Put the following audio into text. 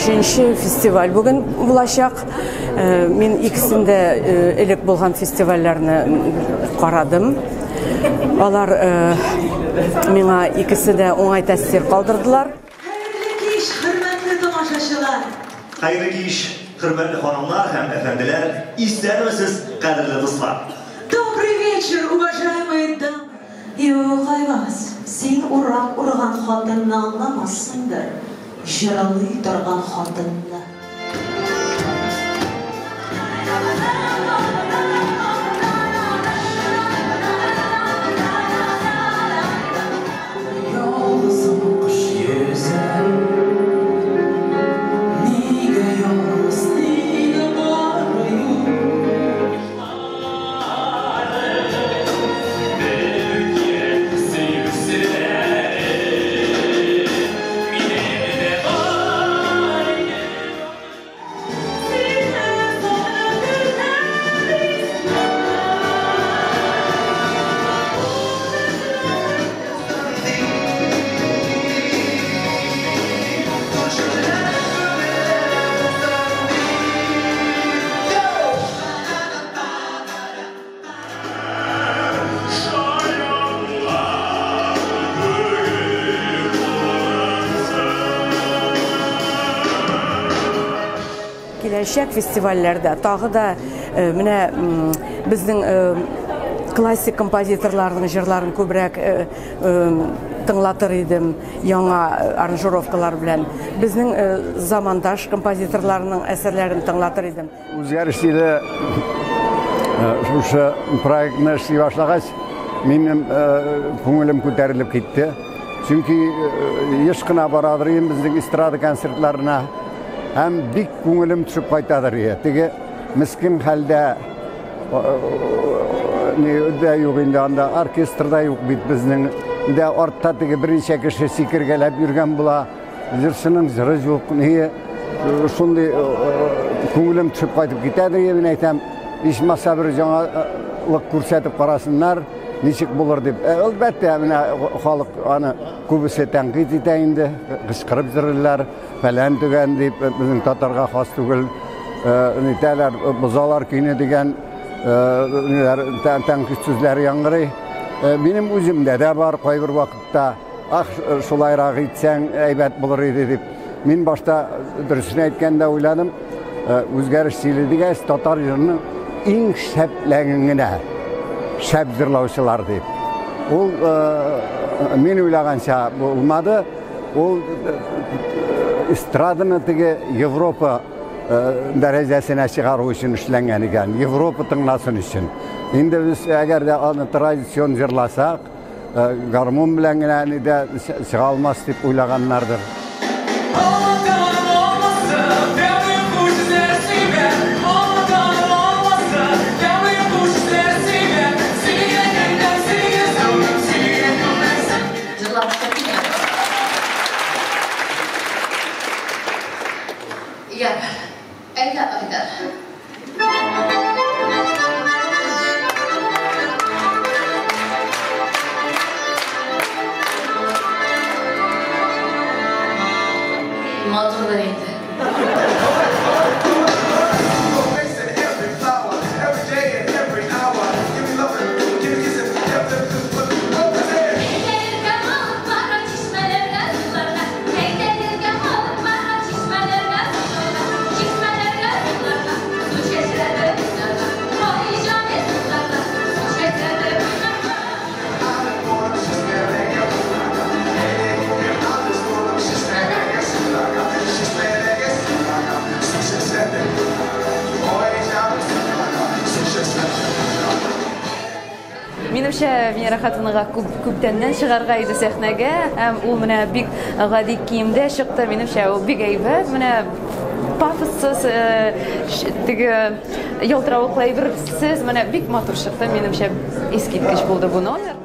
5-нче фестиваль бүген булачак. Мин икесендә элек булган фестивальләрне карадым. Алар миңа икесе дә уңай тәэсир калдырдылар. Хәерле кич, хөрмәтле тамашачылар. Хәерле кич, хөрмәтле ханымлар һәм әфәнделәр, исәнмесез, кадерле дуслар. Добрый вечер, уважаемые дамы. Юк, Айваз, син урак урган хатынны аңламассыңдыр. Җырлый торган хатынны. Киләчәк фестивальләрдә тагы да менә безнең классик композиторларның җырларын күбрәк тыңлатыр идем яңа аранжировкалар белән. Безнең замандаш композиторларның әсәрләрен тыңлатыр идем. Үзгәрешле шушы проектны эшли башлагач, минем күңелем күтәрелеп китте. Чөнки еш кына барадыр идем безнең эстрада концертларына. Һәм бик күңелем төшеп кайтадыр. Теге мискин хәлдә дә юк инде, анда оркестрда юк бит безнең. Дә артта теге берничә кеше сикергәләп йөргән була. Җырчының җыры юк. Шундый күңелем төшеп кайтып китәдер, мин әйтәм, ичмаса бер җаңалык күрсәтеп карасыннар, ничек булыр дип. Әлбәттә, менә халык аны күбесе тәнкыйть итә инде, кычкырып җырлыйлар, фәлән түгән дип, безнең татарга хас түгел, нитәләр, бозалар көйне дигән тәнкыйть сүзләр яңгырый. Минем үземдә дә бар кайбер вакытта, шулайрак итсәң әйбәт булыр иде дип. Мин башта дөресен әйткәндә уйладым, үзгәрешле дигәч татар җырының иң шәпләнгенә шәп җырлаучылар дип. Ул мин уйлаганча булмады. Ул эстраданы теге Европа дәрәҗәсенә чыгару өчен эшләнгән икән. Европа тыңласын өчен. Инде без әгәр дә аны традицион җырласак, гармон белән генә дә чыга алмас дип уйлаганнардыр. Минемчә, Венера хатыныга күптәннән чыгарга иде сәхнәгә, һәм ул менә бик гади киемдә чыкты. Минемчә, ул бик әйбәт, менә пафоссыз, теге ялтыравыклы әйберсез, менә бик матур чыкты. Минемчә, искиткеч булды бу номер.